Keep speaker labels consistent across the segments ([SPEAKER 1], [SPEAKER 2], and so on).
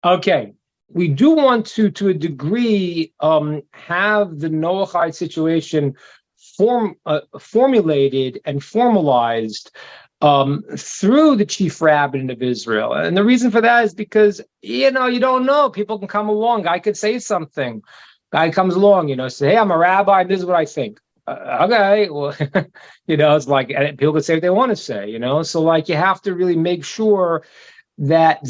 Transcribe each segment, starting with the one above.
[SPEAKER 1] Okay. We do want to a degree, have the Noahide situation formulated and formalized through the chief rabbin of Israel. And the reason for that is because, you don't know. People can come along. Guy could say something. Guy comes along, say, hey, I'm a rabbi, and this is what I think. Okay, well, it's like, and people can say what they want to say, So, like, you have to really make sure that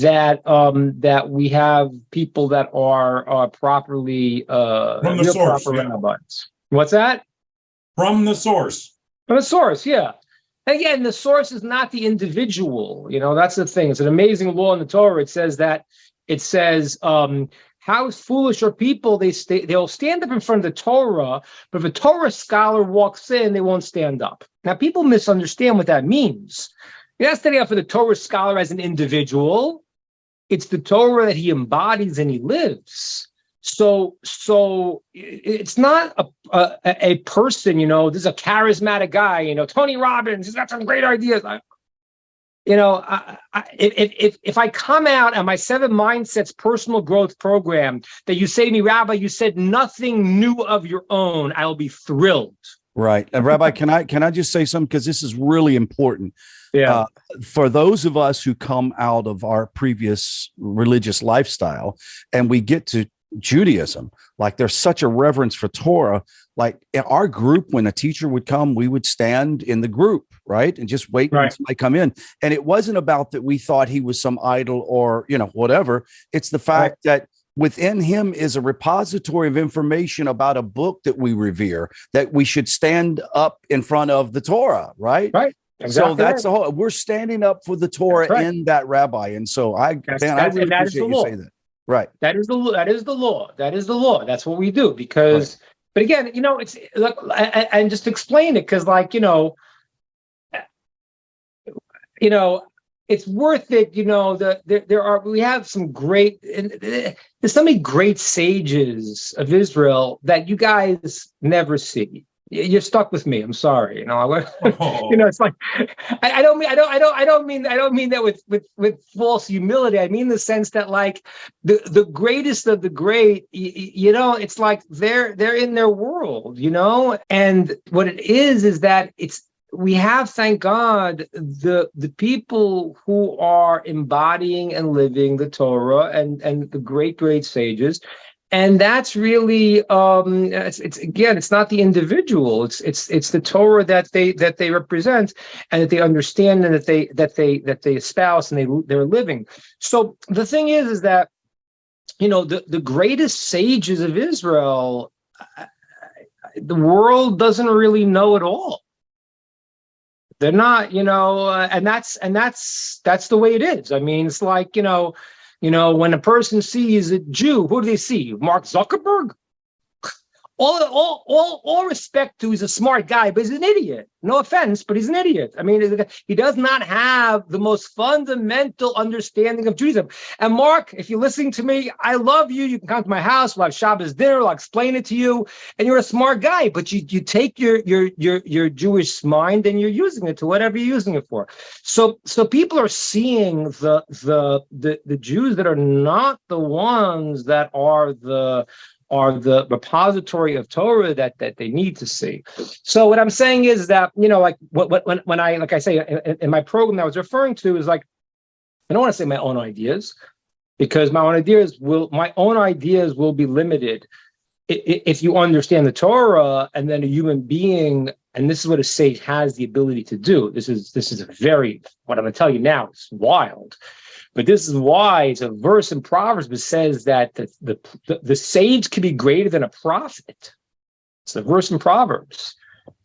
[SPEAKER 1] we have people that are properly
[SPEAKER 2] from the source,
[SPEAKER 1] proper rabbis. What's that?
[SPEAKER 2] From the source.
[SPEAKER 1] From the source, yeah. Again, the source is not the individual. That's the thing. It's an amazing law in the Torah. It says, how foolish are people? They'll stand up in front of the Torah, but if a Torah scholar walks in, they won't stand up. Now, people misunderstand what that means. You're not standing up for the Torah scholar as an individual. It's the Torah that he embodies and he lives. So it's not a person, this is a charismatic guy, Tony Robbins, he's got some great ideas. If I come out on my 7 Mindsets personal growth program that you say to me, Rabbi, you said nothing new of your own, I'll be thrilled.
[SPEAKER 3] Right. And Rabbi, can I just say something? Because this is really important.
[SPEAKER 1] Yeah.
[SPEAKER 3] For those of us who come out of our previous religious lifestyle and we get to Judaism, like there's such a reverence for Torah. Like in our group, when a teacher would come, we would stand in the group, right? And just wait until somebody come in. And it wasn't about that we thought he was some idol or, whatever. It's the fact that within him is a repository of information about a book that we revere, that we should stand up in front of the Torah, right?
[SPEAKER 1] Right. Exactly.
[SPEAKER 3] So that's the whole, we're standing up for the Torah in that rabbi. And so I really appreciate you saying that. Right.
[SPEAKER 1] That is the law. That is the law. That's what we do because, but again, it's look, and just explain it because, like, it's worth it. We have some great, there's so many great sages of Israel that you guys never see. You're stuck with me. I'm sorry. It's like I don't mean that with false humility. I mean the sense that like the greatest of the great, it's like they're in their world, and what it is that we have, thank God, the people who are embodying and living the Torah and the great sages. And that's really it's not the individual. It's the Torah that they represent and that they understand and that they espouse and they're living. So the thing is that the greatest sages of Israel, the world doesn't really know at all. They're not, and that's the way it is. I mean, it's like when a person sees a Jew, who do they see? Mark Zuckerberg? All respect to, he's a smart guy, but he's an idiot. No offense, but he's an idiot. I mean, he does not have the most fundamental understanding of Judaism. And Mark, if you're listening to me, I love you. You can come to my house. We'll have Shabbos dinner. I'll explain it to you. And you're a smart guy, but you take your Jewish mind and you're using it to whatever you're using it for. So people are seeing the Jews that are not the ones that are the repository of Torah that they need to see. So what I'm saying is that, like when I, like I say in my program that I was referring to is like, I don't want to say my own ideas because my own ideas will be limited if you understand the Torah and then a human being, and this is what a sage has the ability to do. This is a very, what I'm going to tell you now is wild. But this is why it's a verse in Proverbs that says that the sage can be greater than a prophet. It's a verse in Proverbs.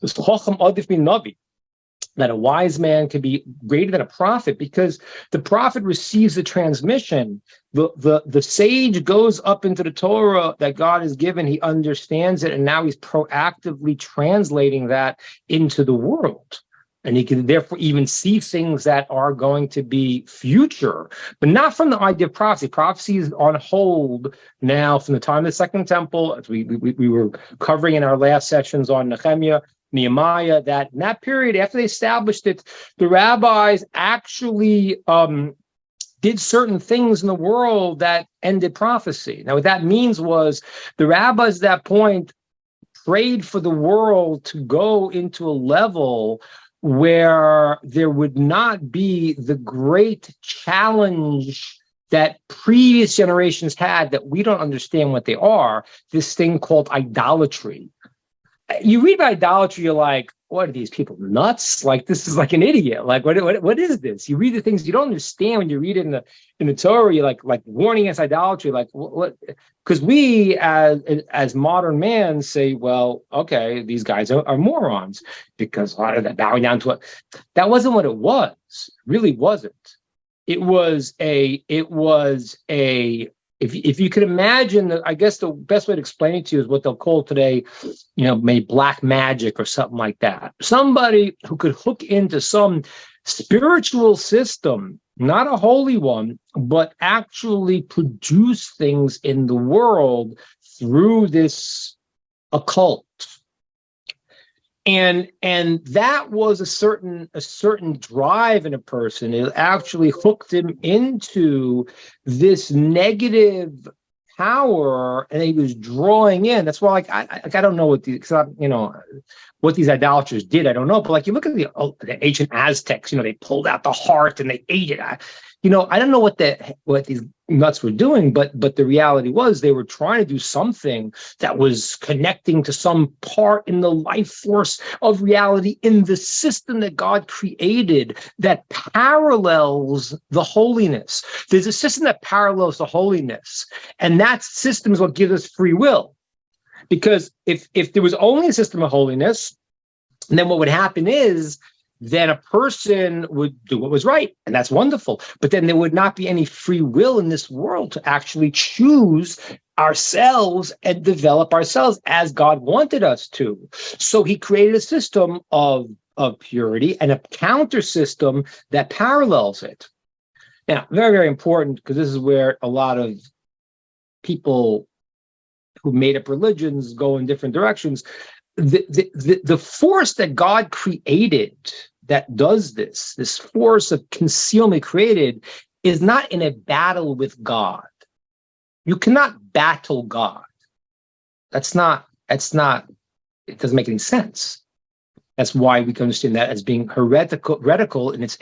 [SPEAKER 1] That a wise man can be greater than a prophet because the prophet receives the transmission. The sage goes up into the Torah that God has given. He understands it, and now he's proactively translating that into the world. And he can therefore even see things that are going to be future, but not from the idea of prophecy. Prophecy is on hold now from the time of the Second Temple, as we were covering in our last sessions on Nehemiah, that in that period, after they established it, the rabbis actually did certain things in the world that ended prophecy. Now, what that means was the rabbis at that point prayed for the world to go into a level where there would not be the great challenge that previous generations had that we don't understand what they are, this thing called idolatry. You read about idolatry, you're like, what are these people nuts? Like, this is like an idiot. Like, what is this? You read the things you don't understand when you read it in the Torah. You're like warning against idolatry. Like, what? Because we as modern man say, well, okay, these guys are morons because they're bowing down to it. That wasn't what it was. It really wasn't. It was a. If you could imagine, I guess the best way to explain it to you is what they'll call today, maybe black magic or something like that. Somebody who could hook into some spiritual system, not a holy one, but actually produce things in the world through this occult. And that was a certain drive in a person. It actually hooked him into this negative power, and he was drawing in. That's why, I don't know what what these idolaters did. I don't know, but you look at the ancient Aztecs. They pulled out the heart and they ate it. I don't know what these nuts were doing, but the reality was they were trying to do something that was connecting to some part in the life force of reality in the system that God created that parallels the holiness. There's a system that parallels the holiness, and that system is what gives us free will. Because if there was only a system of holiness, then what would happen is then a person would do what was right, and that's wonderful. But then there would not be any free will in this world to actually choose ourselves and develop ourselves as God wanted us to. So he created a system of purity and a counter system that parallels it. Now, very, very important, because this is where a lot of people who made up religions go in different directions. The force that God created that does this force of concealment created, is not in a battle with God. You cannot battle God. It doesn't make any sense. That's why we can understand that as being heretical in its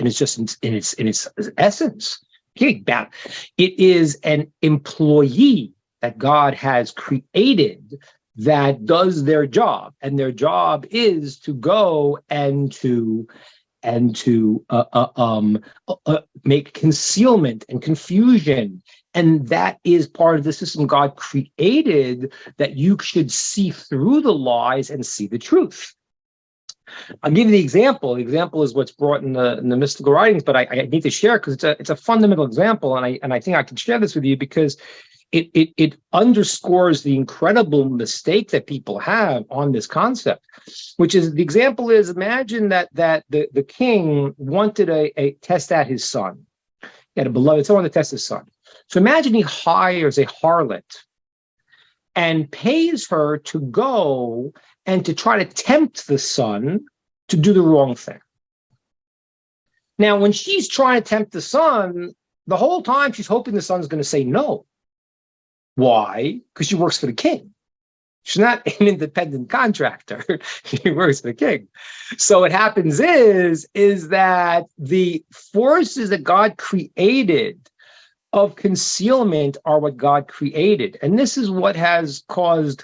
[SPEAKER 1] essence. It is an employee that God has created that does their job, and their job is to go and to make concealment and confusion, and that is part of the system God created, that you should see through the lies and see the truth. I'll give you the example. The example is what's brought in the mystical writings, but I need to share it because it's a fundamental example, and I think I can share this with you because it underscores the incredible mistake that people have on this concept, which is, the example is, imagine that the king wanted a test at his son. He had a beloved, someone to test his son. So imagine he hires a harlot and pays her to go and to try to tempt the son to do the wrong thing. Now, when she's trying to tempt the son, the whole time she's hoping the son's going to say no. Why? Because she works for the king. She's not an independent contractor. She works for the king. So what happens is that the forces that God created of concealment are what God created. And this is what has caused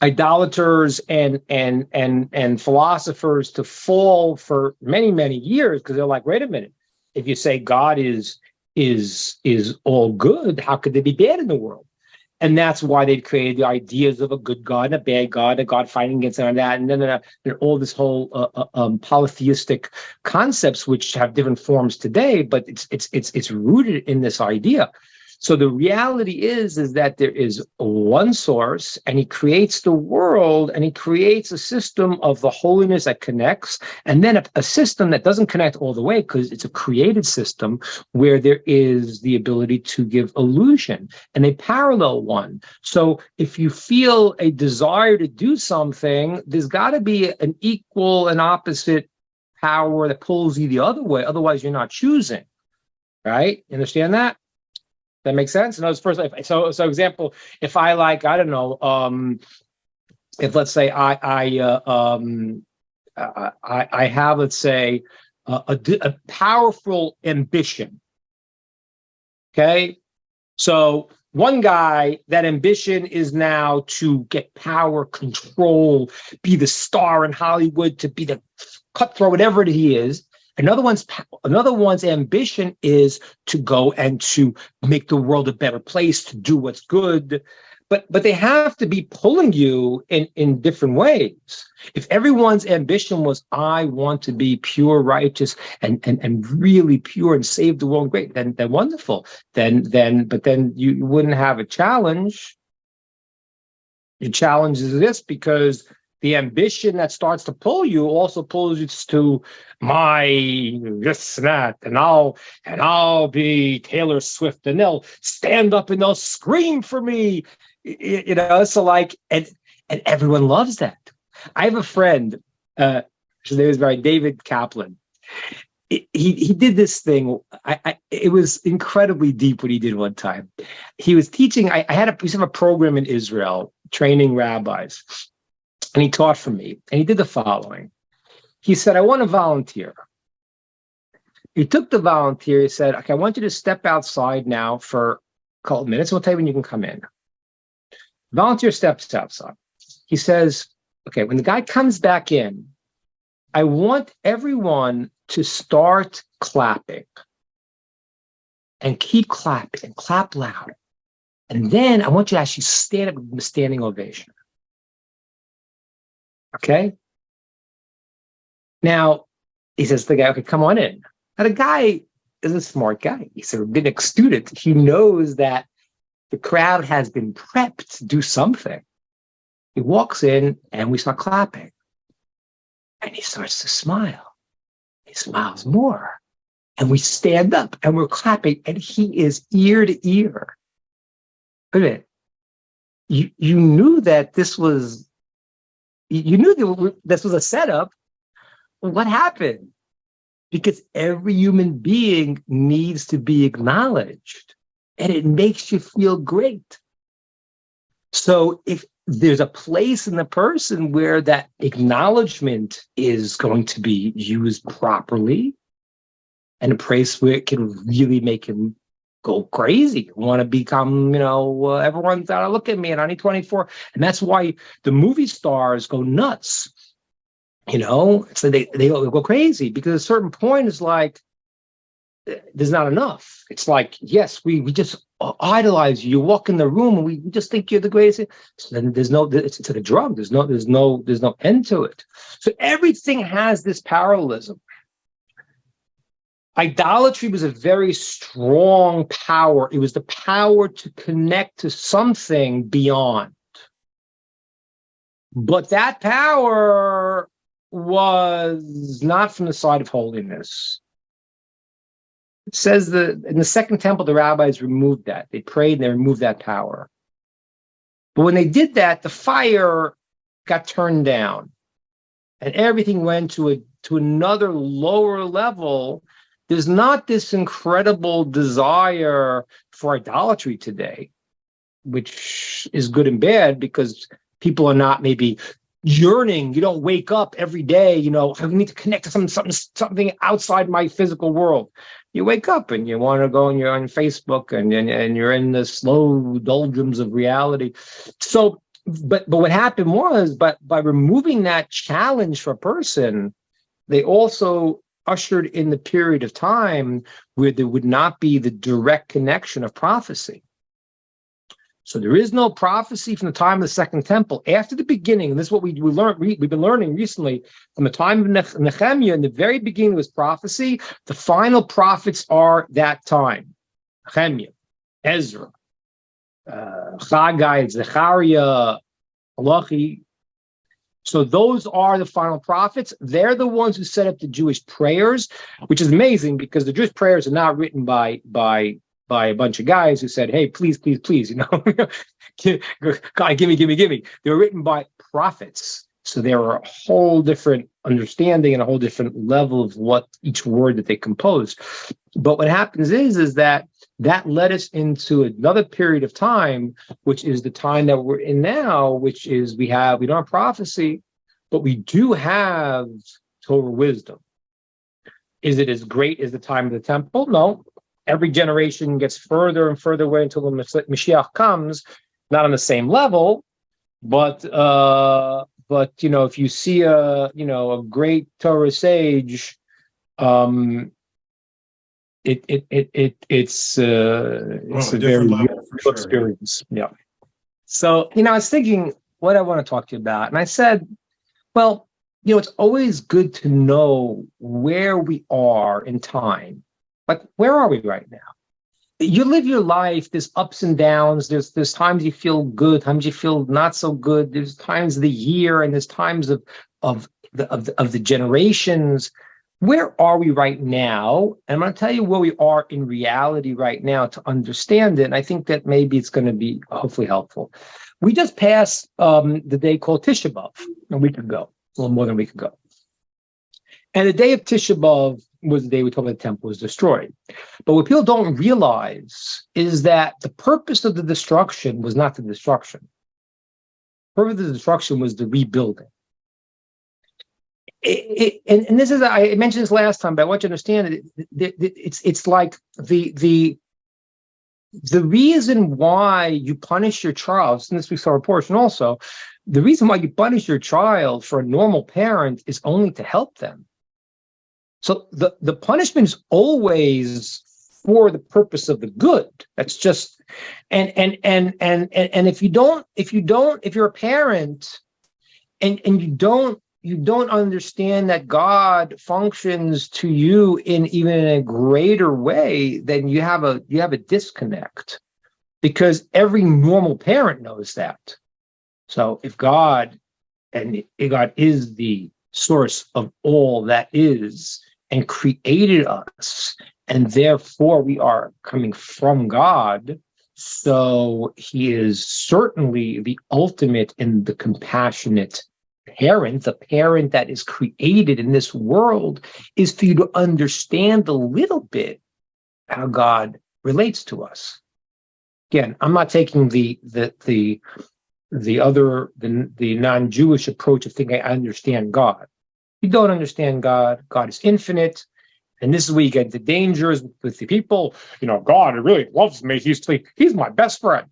[SPEAKER 1] idolaters and philosophers to fall for many, many years, because they're like, wait a minute, if you say God is all good, how could there be bad in the world? And that's why they created the ideas of a good God and a bad God, a God fighting against that, and then all this whole polytheistic concepts, which have different forms today, but it's rooted in this idea. So the reality is that there is one source, and he creates the world, and he creates a system of the holiness that connects, and then a system that doesn't connect all the way, because it's a created system where there is the ability to give illusion and a parallel one. So if you feel a desire to do something, there's got to be an equal and opposite power that pulls you the other way. Otherwise, you're not choosing. right? You understand that? That makes sense. And first, so example, if I like, I don't know, if let's say I have, let's say, a powerful ambition. Okay, so one guy, that ambition is now to get power, control, be the star in Hollywood, to be the cutthroat, whatever he is. Another one's ambition is to go and to make the world a better place, to do what's good. But they have to be pulling you in different ways. If everyone's ambition was, I want to be pure, righteous, and really pure and save the world, great, then wonderful. But then you wouldn't have a challenge. Your challenge is this, because the ambition that starts to pull you also pulls you to my this and that, and I'll be Taylor Swift, and they'll stand up and they'll scream for me. So like, and everyone loves that. I have a friend, his name is David Kaplan. He did this thing. It was incredibly deep what he did one time. He was teaching. We used to have a program in Israel training rabbis, and he taught for me. And he did the following. He said, "I want to volunteer." He took the volunteer. He said, "Okay, I want you to step outside now for a couple of minutes. We'll tell you when you can come in." Volunteer steps outside. He says, okay, when the guy comes back in, I want everyone to start clapping and keep clapping and clap loud. And then I want you to actually stand up with a standing ovation. Okay? Now, he says to the guy, okay, come on in. Now, the guy is a smart guy. He's a rabbinic student. He knows that the crowd has been prepped to do something. He walks in and we start clapping. And he starts to smile. He smiles more. And we stand up and we're clapping, and he is ear to ear. Wait a minute. You knew that this was, this was a setup. What happened? Because every human being needs to be acknowledged. And it makes you feel great. So if there's a place in the person where that acknowledgement is going to be used properly, and a place where it can really make him go crazy, want to become, everyone's got to look at me and I need 24. And that's why the movie stars go nuts. So they go crazy, because at a certain point it's like, there's not enough. It's like, yes, we just idolize you. You walk in the room and we just think you're the greatest. So then it's like a drug. There's no end to it. So everything has this parallelism. Idolatry was a very strong power. It was the power to connect to something beyond. But that power was not from the side of holiness. It says that in the second temple, the rabbis removed that. They prayed and they removed that power. But when they did that, the fire got turned down and everything went to another lower level. There's not this incredible desire for idolatry today, which is good and bad, because people are not maybe yearning. You don't wake up every day, I need to connect to something outside my physical world. You wake up and you want to go and you're on Facebook and you're in the slow doldrums of reality. So, but what happened was, by removing that challenge for a person, they also ushered in the period of time where there would not be the direct connection of prophecy. So there is no prophecy from the time of the Second Temple. After the beginning, and this is what we've been learning recently, from the time of Nehemiah, in the very beginning was prophecy. The final prophets are that time. Nehemiah, Ezra, Haggai, Zechariah, Malachi. So those are the final prophets. They're the ones who set up the Jewish prayers, which is amazing, because the Jewish prayers are not written by a bunch of guys who said, hey, please, God, give me. They were written by prophets. So there are a whole different understanding and a whole different level of what each word that they composed. But what happens is that led us into another period of time, which is the time that we're in now, which is we don't have prophecy, but we do have Torah wisdom. Is it as great as the time of the temple? No. Every generation gets further and further away until the Mashiach comes, not on the same level, but if you see a great Torah sage, it's a very real experience. Yeah. So I was thinking what I want to talk to you about, and I said, well, it's always good to know where we are in time. Like, where are we right now? You live your life, there's ups and downs, there's times you feel good, times you feel not so good, there's times of the year, and there's times of the generations. Where are we right now? And I'm going to tell you where we are in reality right now to understand it. And I think that maybe it's going to be hopefully helpful. We just passed the day called Tisha B'Av a week ago, a little more than a week ago. And the day of Tisha B'Av was the day we told the temple was destroyed. But what people don't realize is that the purpose of the destruction was not the destruction. The purpose of the destruction was the rebuilding. And this is, I mentioned this last time, but I want you to understand that it's like the reason why you punish your child, and this week's our portion also, the reason why you punish your child for a normal parent is only to help them. So the punishment is always for the purpose of the good. That's just and if you're a parent and you don't understand that God functions to you in a greater way, then you have a disconnect, because every normal parent knows that. So if God is the source of all that is and created us, and therefore we are coming from God, so he is certainly the ultimate and the compassionate parent. The parent that is created in this world is for you to understand a little bit how God relates to us. Again, I'm not taking the non-Jewish approach of thinking I understand God. You don't understand God. God is infinite. And this is where you get the dangers with the people. God really loves me. He's my best friend.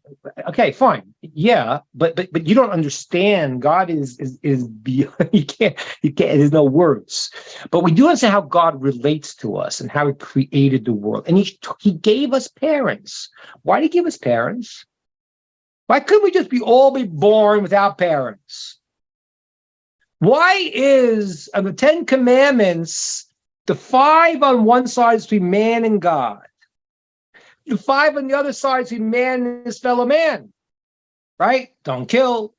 [SPEAKER 1] Okay, fine. Yeah, but you don't understand. God is beyond. You can't. There's no words. But we do understand how God relates to us and how he created the world. And he gave us parents. Why did he give us parents? Why couldn't we just all be born without parents? Why is of the 10 Commandments, the 5 on one side is between man and God, the 5 on the other side is between man and his fellow man, right? Don't kill,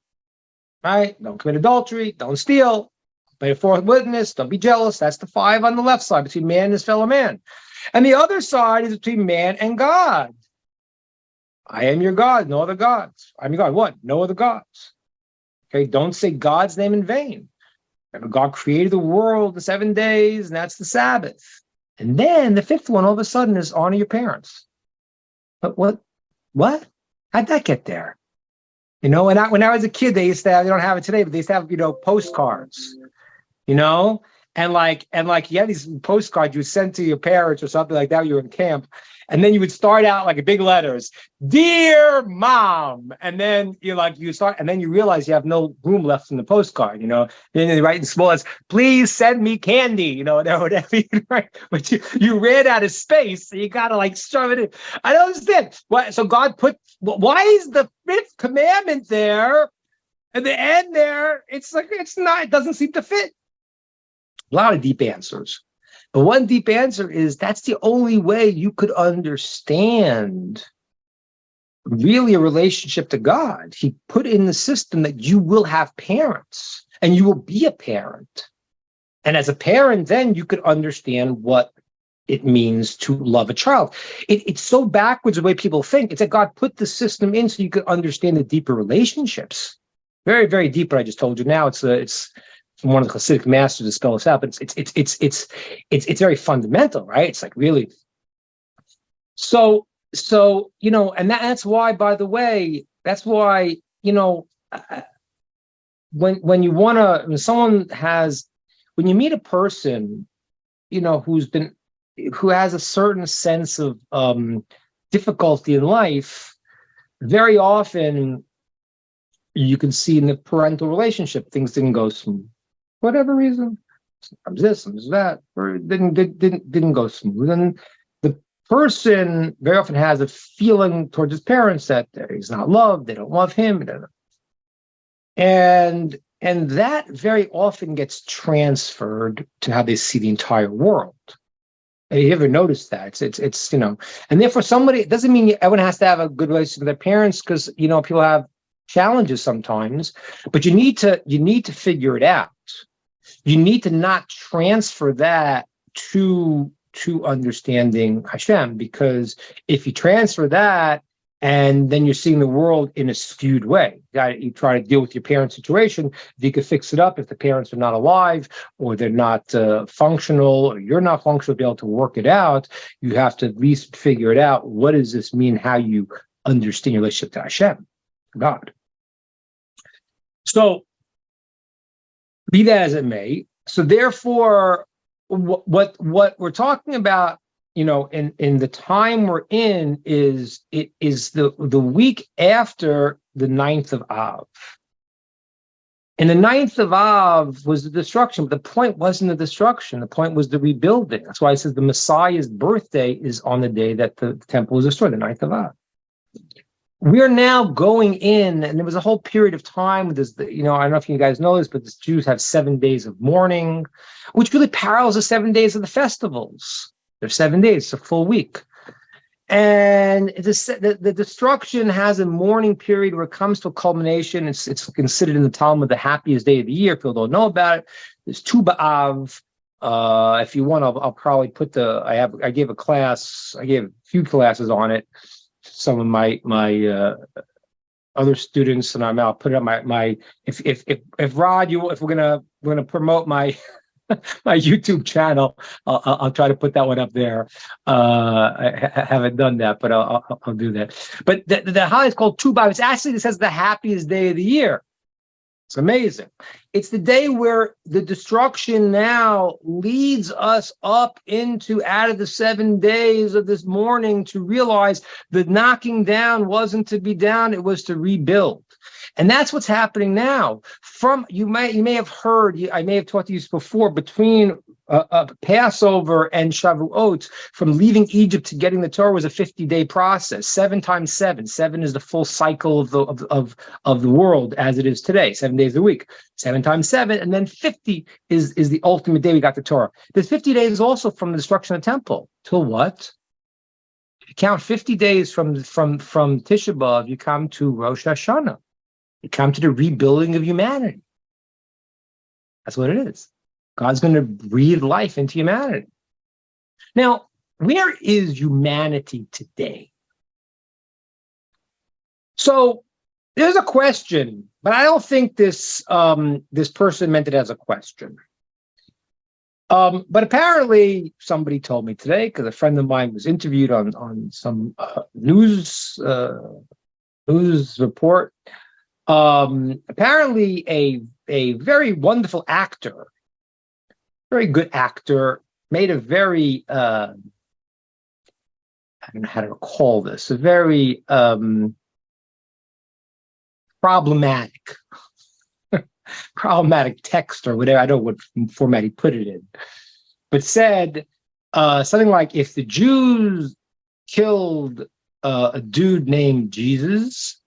[SPEAKER 1] right? Don't commit adultery, don't steal, bear false witness, don't be jealous. That's the 5 on the left side between man and his fellow man. And the other side is between man and God. I am your God, no other gods. I'm your God, what? No other gods. Okay, don't say God's name in vain. Remember, God created the world in 7 days, and that's the Sabbath. And then the 5th one, all of a sudden, is honor your parents. But what? How'd that get there? And when I was a kid, they used to have, they don't have it today, but they used to have, postcards, and you had these postcards you would send to your parents or something like that when you were in camp. And then you would start out like big letters, "Dear Mom," and then you start, and then you realize you have no room left in the postcard. Then you write in small letters, "Please send me candy," whatever. Right? But you ran out of space, so you gotta shove it in. I don't understand. So God why is the 5th commandment there? At the end there, it doesn't seem to fit. A lot of deep answers. But one deep answer is that's the only way you could understand really a relationship to God. He put in the system that you will have parents and you will be a parent. And as a parent, then you could understand what it means to love a child. It's so backwards the way people think. It's that God put the system in so you could understand the deeper relationships. Very, very deep. What I just told you. Now it's from one of the Hasidic masters to spell this out, but it's very fundamental, right? It's like really. So and that's why. By the way, that's why when you want to, when you meet a person, who has a certain sense of difficulty in life, very often you can see in the parental relationship things didn't go smooth, whatever reason. Sometimes this, sometimes that, or didn't go smooth, and the person very often has a feeling towards his parents that he's not loved, they don't love him, and that very often gets transferred to how they see the entire world. You ever notice that? It's and therefore it doesn't mean everyone has to have a good relationship with their parents, because people have challenges sometimes, but you need to figure it out. You need to not transfer that to understanding Hashem, because if you transfer that and then you're seeing the world in a skewed way, you try to deal with your parents' situation. If you could fix it up, if the parents are not alive or they're not functional, or you're not functional to be able to work it out, you have to at least figure it out. What does this mean? How you understand your relationship to Hashem, God. So, be that as it may, so therefore, what we're talking about, in the time we're in, is the week after the 9th of Av. And the 9th of Av was the destruction, but the point wasn't the destruction. The point was the rebuilding. That's why it says the Messiah's birthday is on the day that the temple was destroyed, the 9th of Av. We're now going in, and there was a whole period of time with this, I don't know if you guys know this, but the Jews have 7 days of mourning, which really parallels the 7 days of the festivals. There's 7 days, it's a full week. And the destruction has a mourning period where it comes to a culmination. It's considered in the Talmud the happiest day of the year. People don't know about it. There's Tu B'Av. If you want, I'll probably put I gave a few classes on it. Some of my other students, and I'll put it on my if Rod, if we're gonna promote my my YouTube channel, I'll try to put that one up there. I haven't done that, but I'll do that. But the holiday is called Tu B'Av. It says the happiest day of the year. It's amazing. It's the day where the destruction now leads us up out of the 7 days of this mourning, to realize the knocking down wasn't to be down, it was to rebuild. And that's what's happening now. You may have heard, I may have taught you this before, between Passover and Shavuot, from leaving Egypt to getting the Torah was a 50-day process. 7 times 7. 7 is the full cycle of the world as it is today. 7 days a week. 7 times 7, and then 50 is the ultimate day we got the Torah. There's 50 days also from the destruction of the temple till what? If you count 50 days from Tisha B'Av, you come to Rosh Hashanah. You come to the rebuilding of humanity. That's what it is. God's going to breathe life into humanity. Now, where is humanity today? So there's a question, but I don't think this person meant it as a question. But apparently, somebody told me today, because a friend of mine was interviewed on some news report. Apparently, a very wonderful actor, very good actor, made a very I don't know how to call this, a very problematic text, or whatever, I don't know what format he put it in, but said something like, if the Jews killed a dude named Jesus,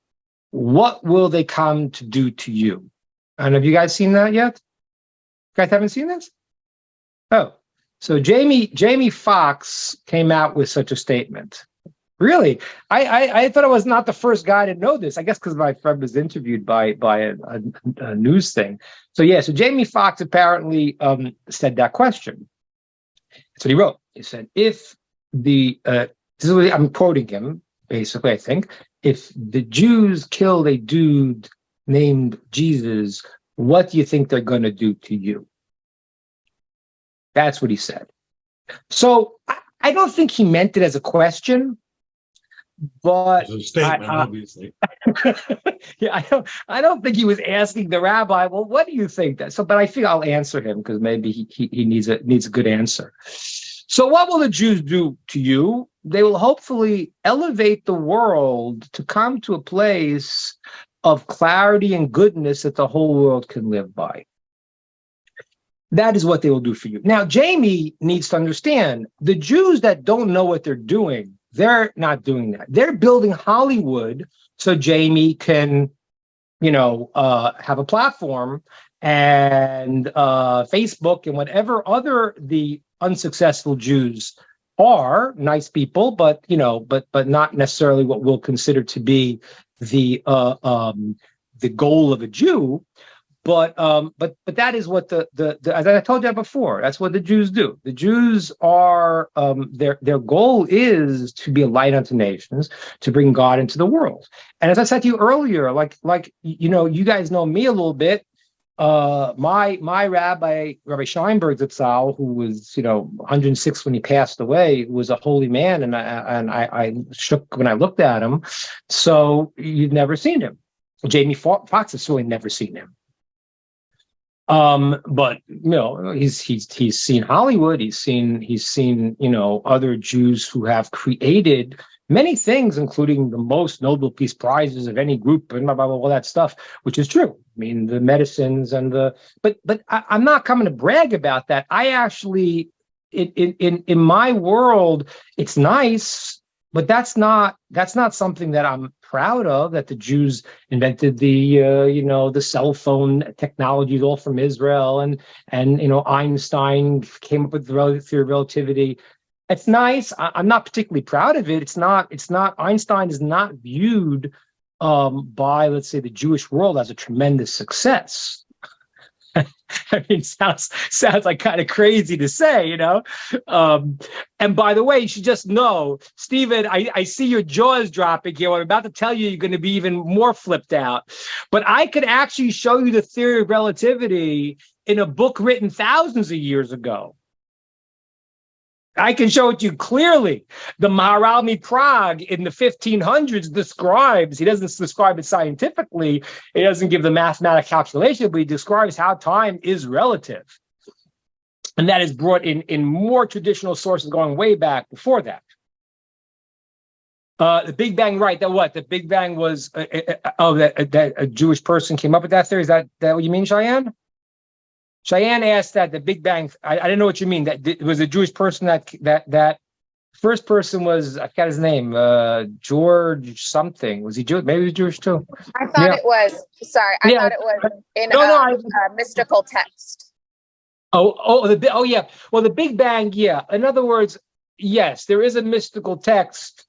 [SPEAKER 1] what will they come to do to you? And have you guys seen that yet? You guys haven't seen this? Oh, so Jamie Foxx came out with such a statement. Really? I thought I was not the first guy to know this. I guess because my friend was interviewed by a news thing. So Jamie Foxx apparently said that question. That's what he wrote. He said, if this is what I'm quoting him, basically, I think, if the Jews killed a dude named Jesus, what do you think they're going to do to you? That's what he said. So I don't think he meant it as a question, but
[SPEAKER 2] It's a statement, obviously.
[SPEAKER 1] yeah, I don't think he was asking the rabbi, well, what do you think that? So, but I think I'll answer him because maybe he needs a good answer. So what will the Jews do to you? They will hopefully elevate the world to come to a place of clarity and goodness that the whole world can live by. That is what they will do for you. Now, Jamie needs to understand the Jews that don't know what they're doing, they're not doing that. They're building Hollywood so Jamie can, have a platform, and Facebook and whatever other the unsuccessful Jews are nice people, but not necessarily what we'll consider to be the goal of a Jew. But that is what the as I told you before, that's what the Jews do. The Jews are their goal is to be a light unto nations, to bring God into the world. And as I said to you earlier, you guys know me a little bit. My Rabbi Scheinberg Zatzal, who was 106 when he passed away, was a holy man, and I shook when I looked at him. So you've never seen him. Jamie Foxx has certainly never seen him. But he's seen Hollywood, he's seen other Jews who have created many things, including the most Nobel Peace Prizes of any group, and blah, blah, blah, all that stuff, which is true. I mean, the medicines and but I'm not coming to brag about that. I actually, in my world, it's nice, but that's not something that I'm proud of, that the Jews invented the cell phone technology, all from Israel, and Einstein came up with the theory of relativity. It's nice. I'm not particularly proud of it. It's not Einstein is not viewed by, let's say, the Jewish world as a tremendous success. I mean, sounds like kind of crazy to say, and by the way, you should just know, Stephen, I see your jaws dropping here. I'm about to tell you, you're going to be even more flipped out. But I could actually show you the theory of relativity in a book written thousands of years ago. I can show it to you clearly. The Maharal Prague in the 1500s describes, he doesn't describe it scientifically, he doesn't give the mathematical calculation, but he describes how time is relative. And that is brought in more traditional sources going way back before that. The Big Bang, right, that what? The Big Bang was, that a Jewish person came up with that theory? Is that what you mean, Cheyenne? Cheyenne asked that the Big Bang, I didn't know what you mean, that it was a Jewish person that first person was, I forgot his name, George something. Was he Jewish? Maybe he was Jewish too.
[SPEAKER 4] I thought it was, sorry, I thought it was in a mystical text.
[SPEAKER 1] Yeah. Well, the Big Bang, yeah. In other words, yes, there is a mystical text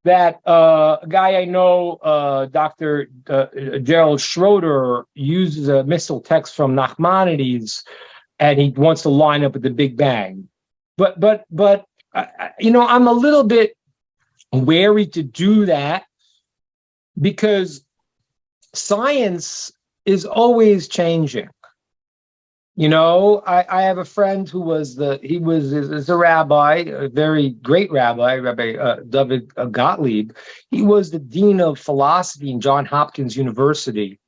[SPEAKER 1] that a guy I know, Dr. Gerald Schroeder, uses a mystical text from Nachmanides, and he wants to line up with the Big Bang. But I'm a little bit wary to do that because science is always changing. I have a friend who was a rabbi, a very great rabbi, Rabbi David Gottlieb. He was the dean of philosophy in Johns Hopkins University,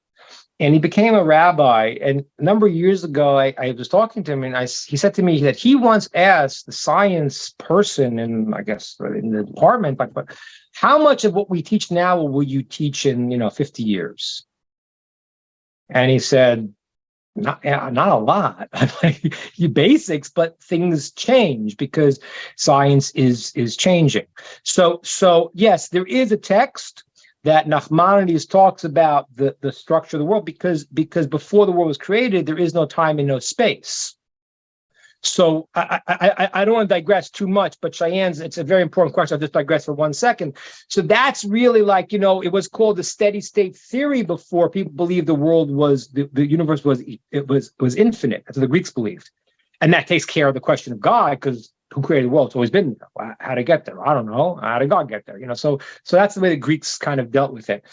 [SPEAKER 1] and he became a rabbi. And a number of years ago, I was talking to him, and he said to me that he once asked the science person, in the department, but how much of what we teach now will you teach in 50 years? And he said, not a lot, you basics, but things change because science is changing. So yes, there is a text that Nachmanides talks about the structure of the world because before the world was created, there is no time and no space. So I don't want to digress too much, but Cheyenne's, it's a very important question. I'll just digress for 1 second. So that's really it was called the steady state theory before. People believed the world was, the universe was infinite. That's what the Greeks believed. And that takes care of the question of God, because who created the world? It's always been there. How to get there? I don't know. How did God get there? So that's the way the Greeks kind of dealt with it.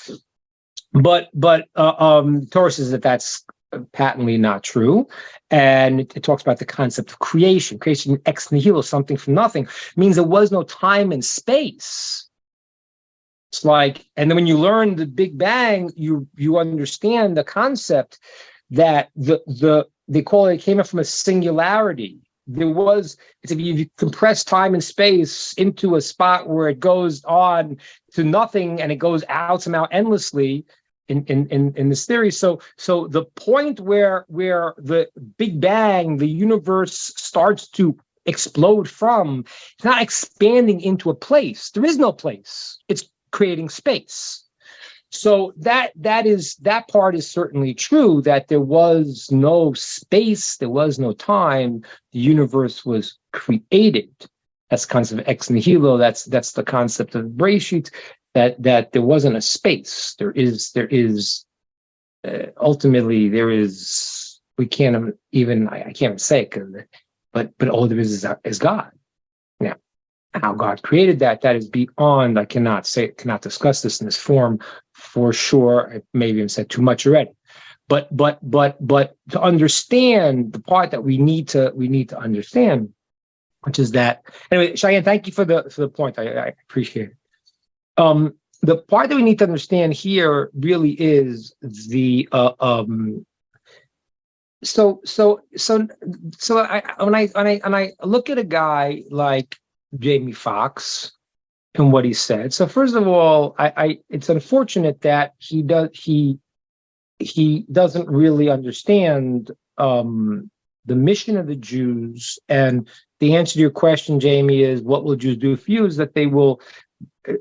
[SPEAKER 1] But Torah says that that's patently not true, and it talks about the concept of creation ex nihilo, something from nothing, means there was no time and space. It's like, and then when you learn the Big Bang, you understand the concept that they call it came from a singularity. If you compress time and space into a spot where it goes on to nothing and it goes out somehow endlessly in this theory. So the point where the Big Bang, the universe starts to explode from, it's not expanding into a place. There is no place. It's creating space. So that part is certainly true, that there was no space, there was no time. The universe was created. That's the concept of ex nihilo. That's the concept of Bereshit, that there wasn't a space. There is ultimately there is. We can't even. I can't even say it, but all there is God. Now, how God created that is beyond. I cannot discuss this in this forum for sure. I maybe even said too much already. But to understand the part that we need to understand, which is that anyway, Cheyenne, thank you for the point. I appreciate it. The part that we need to understand here really is the so when I look at a guy like Jamie Foxx and what he said. So first of all, it's unfortunate that he doesn't really understand the mission of the Jews. And the answer to your question, Jamie, is what will Jews do for you? Is that they will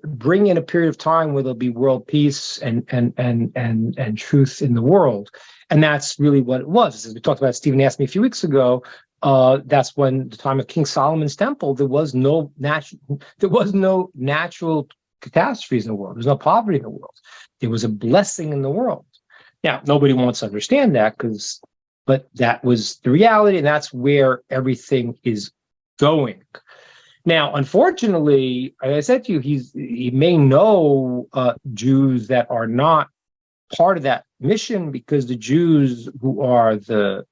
[SPEAKER 1] bring in a period of time where there'll be world peace and truth in the world. And that's really what it was. As we talked about, Stephen asked me a few weeks ago, that's when the time of King Solomon's temple, there was no natural catastrophes in the world. There was no poverty in the world. There was a blessing in the world. Now, nobody wants to understand that, but that was the reality, and that's where everything is going. Now, unfortunately, as I said to you, he may know Jews that are not part of that mission, because the Jews who are the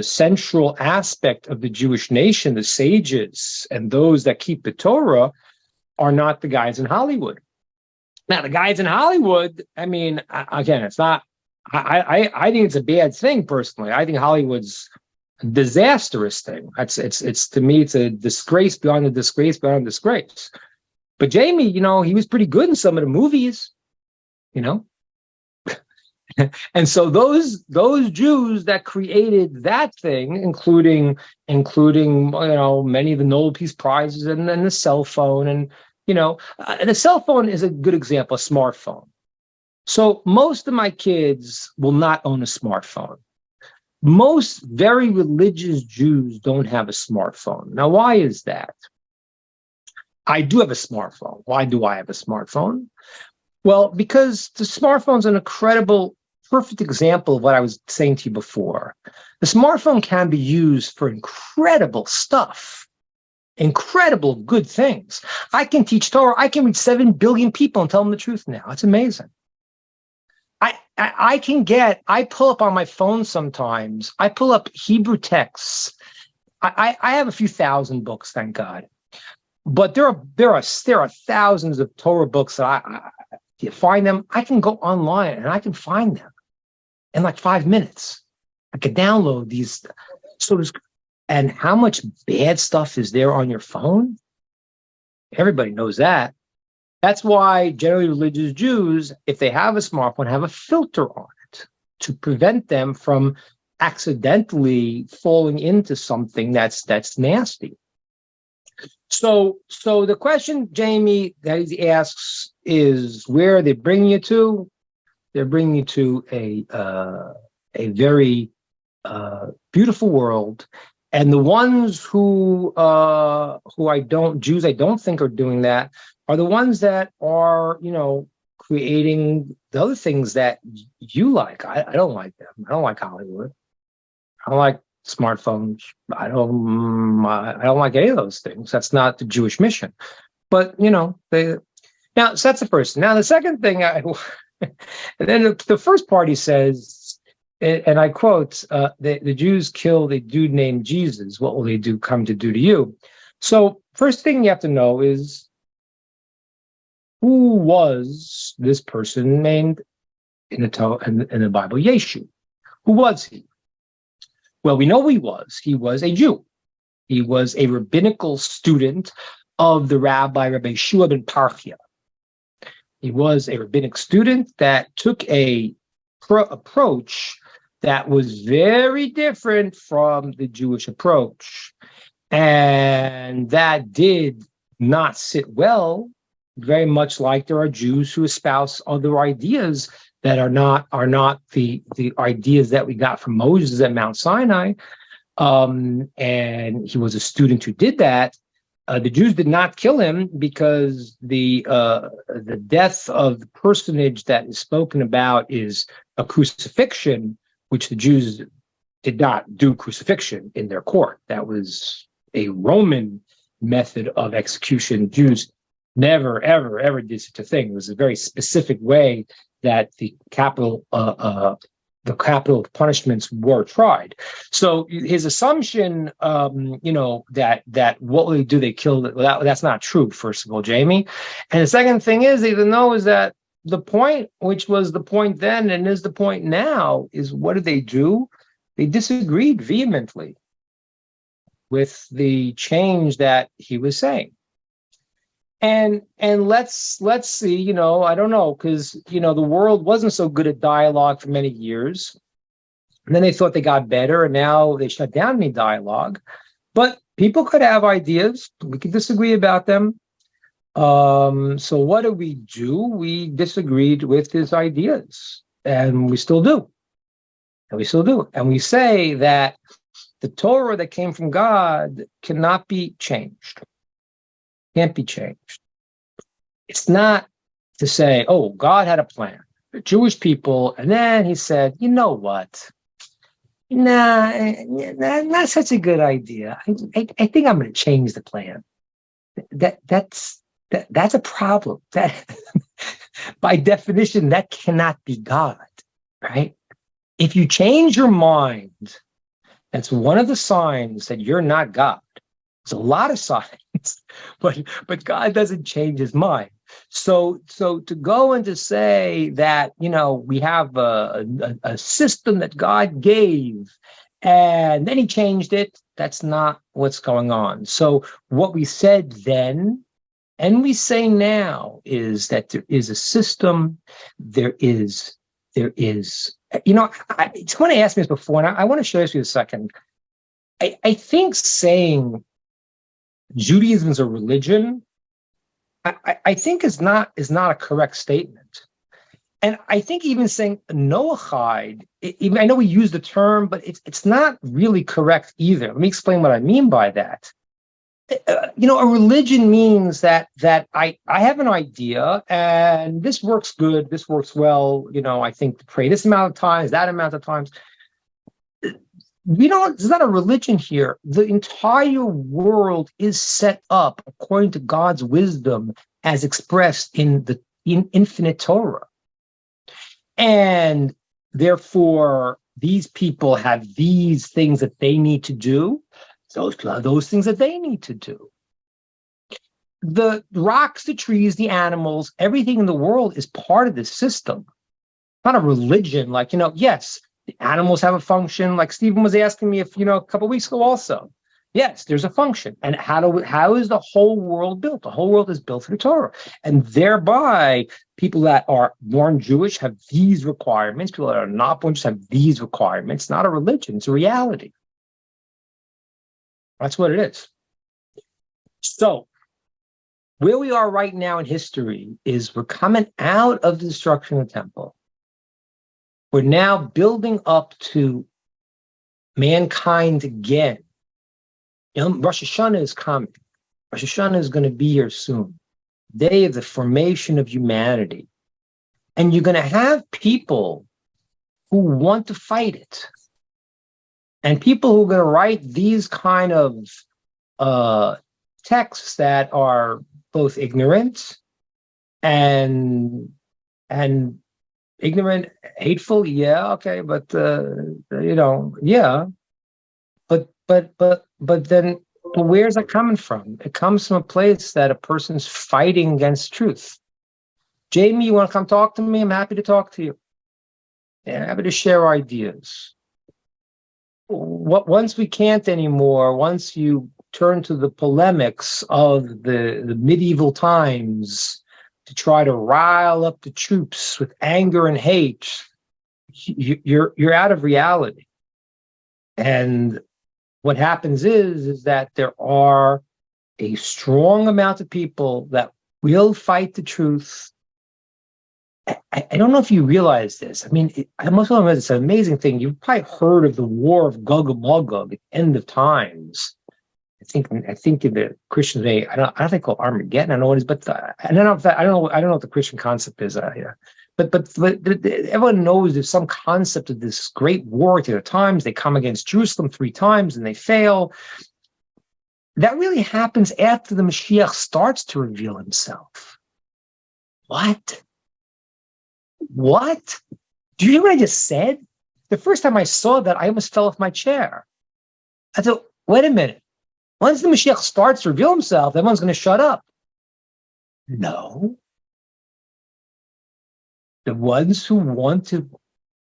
[SPEAKER 1] central aspect of the Jewish nation, the sages and those that keep the Torah, are not the guys in Hollywood. Now, the guys in Hollywood, I mean, again, it's not. I think it's a bad thing personally. I think Hollywood's a disastrous thing. It's to me, it's a disgrace beyond a disgrace beyond a disgrace. But Jamie, he was pretty good in some of the movies, And so those Jews that created that thing, including many of the Nobel Peace Prizes and the cell phone, and the cell phone is a good example, a smartphone. So most of my kids will not own a smartphone. Most very religious Jews don't have a smartphone. Now, why is that? I do have a smartphone. Why do I have a smartphone? Well, because the smartphone's an incredible, perfect example of what I was saying to you before. The smartphone can be used for incredible stuff, incredible good things. I can teach Torah. I can reach 7 billion people and tell them the truth now. It's amazing. I pull up on my phone sometimes. I pull up Hebrew texts. I have a few thousand books, thank God. But there are thousands of Torah books that you find them. I can go online and I can find them in like 5 minutes. I could download these. And how much bad stuff is there on your phone? Everybody knows that. That's why generally religious Jews, if they have a smartphone, have a filter on it to prevent them from accidentally falling into something that's nasty. So the question, Jamie, that he asks is, where are they bringing you to? They're bringing you to a very beautiful world. And the ones Jews I don't think are doing that, are the ones that are, creating the other things that you like. I don't like them. I don't like Hollywood. I don't like smartphones. I don't like any of those things. That's not the Jewish mission. But, so that's the first. Now, the second thing, And then the first part he says, and I quote, the Jews killed a dude named Jesus. What will they come to do to you? So first thing you have to know is, who was this person named in the Bible, Yeshu? Who was he? Well, we know who he was. He was a Jew. He was a rabbinical student of the Rabbi Shua ben Parchia. He was a rabbinic student that took a approach that was very different from the Jewish approach. And that did not sit well, very much like there are Jews who espouse other ideas that are not the ideas that we got from Moses at Mount Sinai. And he was a student who did that. The Jews did not kill him because the death of the personage that is spoken about is a crucifixion, which the Jews did not do crucifixion in their court. That was a Roman method of execution. Jews never, ever, ever did such a thing. It was a very specific way that the capital punishments were tried. So his assumption, that what will they do? They killed. Well, that's not true. First of all, Jamie, and the second thing is, even though is that the point, which was the point then and is the point now, is what did they do? They disagreed vehemently with the change that he was saying. And let's see, I don't know, because, the world wasn't so good at dialogue for many years. And then they thought they got better, and now they shut down any dialogue. But people could have ideas. We could disagree about them. So what do? We disagreed with his ideas, and we still do. And we say that the Torah that came from God cannot be changed. Can't be changed. It's not to say, oh, God had a plan for Jewish people, and then he said, you know what? Nah, not such a good idea. I think I'm going to change the plan. That's a problem. That by definition, that cannot be God, right? If you change your mind, that's one of the signs that you're not God. There's a lot of signs, but God doesn't change his mind. So to go and to say that, we have a system that God gave and then he changed it, that's not what's going on. So what we said then and we say now is that there is a system, someone asked me this before, and I want to show this to you a second. I think saying Judaism is a religion, I think is not a correct statement. And I think even saying Noahide, I know we use the term, but it's not really correct either. Let me explain what I mean by that. A religion means that I have an idea, and this works good, this works well. I think to pray this amount of times, that amount of times. It's not a religion here. The entire world is set up according to God's wisdom as expressed in the infinite Torah. And therefore, these people have these things that they need to do. Those things that they need to do. The rocks, the trees, the animals, everything in the world is part of this system. Not a religion, yes, the animals have a function, like Stephen was asking me a couple of weeks ago also. Yes, there's a function. And how is the whole world built? The whole world is built through Torah. And thereby, people that are born Jewish have these requirements. People that are not born Jewish have these requirements. It's not a religion, it's a reality. That's what it is. So, where we are right now in history is we're coming out of the destruction of the temple. We're now building up to mankind again. Rosh Hashanah is coming. Rosh Hashanah is going to be here soon. Day of the formation of humanity. And you're going to have people who want to fight it. And people who are going to write these kind of texts that are both ignorant and ignorant, hateful, yeah, okay, but yeah, but then where's that coming from? It comes from a place that a person's fighting against truth. Jamie, you want to come talk to me? I'm happy to talk to you. Yeah, happy to share ideas. Once we can't anymore, once you turn to the polemics of the medieval times to try to rile up the troops with anger and hate, you're out of reality. And what happens is that there are a strong amount of people that will fight the truth. I don't know if you realize this. I mean, most of them, it's an amazing thing. You've probably heard of the War of Gog and Magog, the end of times. I think in the Christian day, I don't think called Armageddon. I know what it is, but I don't know what the Christian concept is. But everyone knows there's some concept of this great war to the times. They come against Jerusalem 3 times and they fail. That really happens after the Mashiach starts to reveal himself. What? Do you hear what I just said? The first time I saw that, I almost fell off my chair. I thought, wait a minute. Once the Mashiach starts to reveal himself, everyone's going to shut up. No. The ones who want to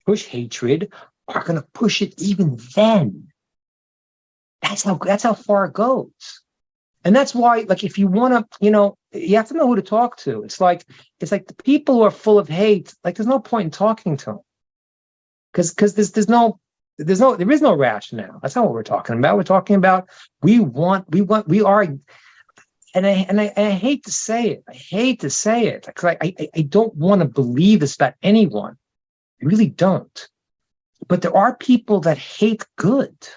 [SPEAKER 1] push hatred are going to push it even then. That's how far it goes. And that's why, like, if you want to, you have to know who to talk to. It's like the people who are full of hate, like, there's no point in talking to them. Because there is no rationale. That's not what we're talking about. We're talking about we are, and I hate to say it. I hate to say it because I don't want to believe this about anyone. I really don't. But there are people that hate good.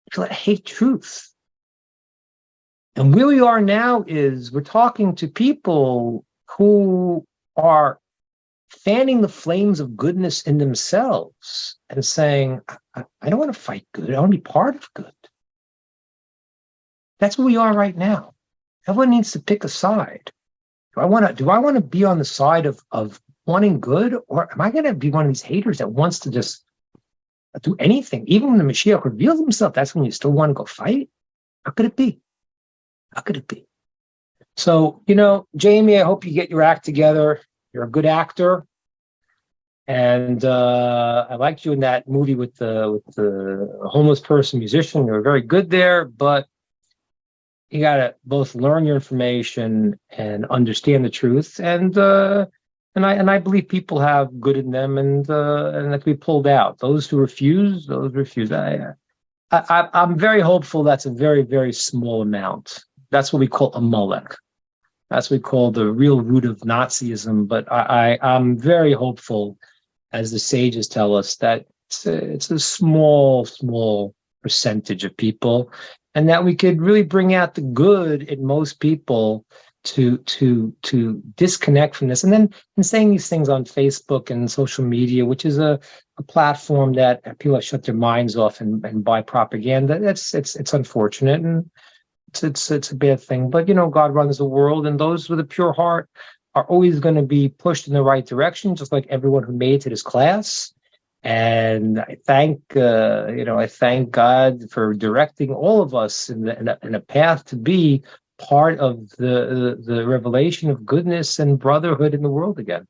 [SPEAKER 1] People that hate truth. And where we are now is we're talking to people who are fanning the flames of goodness in themselves and saying, I don't want to fight good. I want to be part of good. That's where we are right now. Everyone needs to pick a side. Do I want to be on the side of wanting good, or am I going to be one of these haters that wants to just do anything? Even when the Mashiach reveals himself, that's when you still want to go fight? How could it be? How could it be? So, Jamie, I hope you get your act together. You're a good actor. And I liked you in that movie with the homeless person musician. You were very good there, but you got to both learn your information and understand the truth. And I believe people have good in them, and that can be pulled out. Those who refuse, those refuse. I'm very hopeful that's a very, very small amount. That's what we call a Molech. That's what we call the real root of Nazism. But I'm very hopeful, as the sages tell us, that it's a small percentage of people, and that we could really bring out the good in most people to disconnect from this. And then in saying these things on Facebook and social media, which is a platform that people have shut their minds off and buy propaganda, it's unfortunate, and it's a bad thing. But God runs the world, and those with a pure heart are always going to be pushed in the right direction, just like everyone who made it to this class. And I thank God for directing all of us in a path to be part of the revelation of goodness and brotherhood in the world again.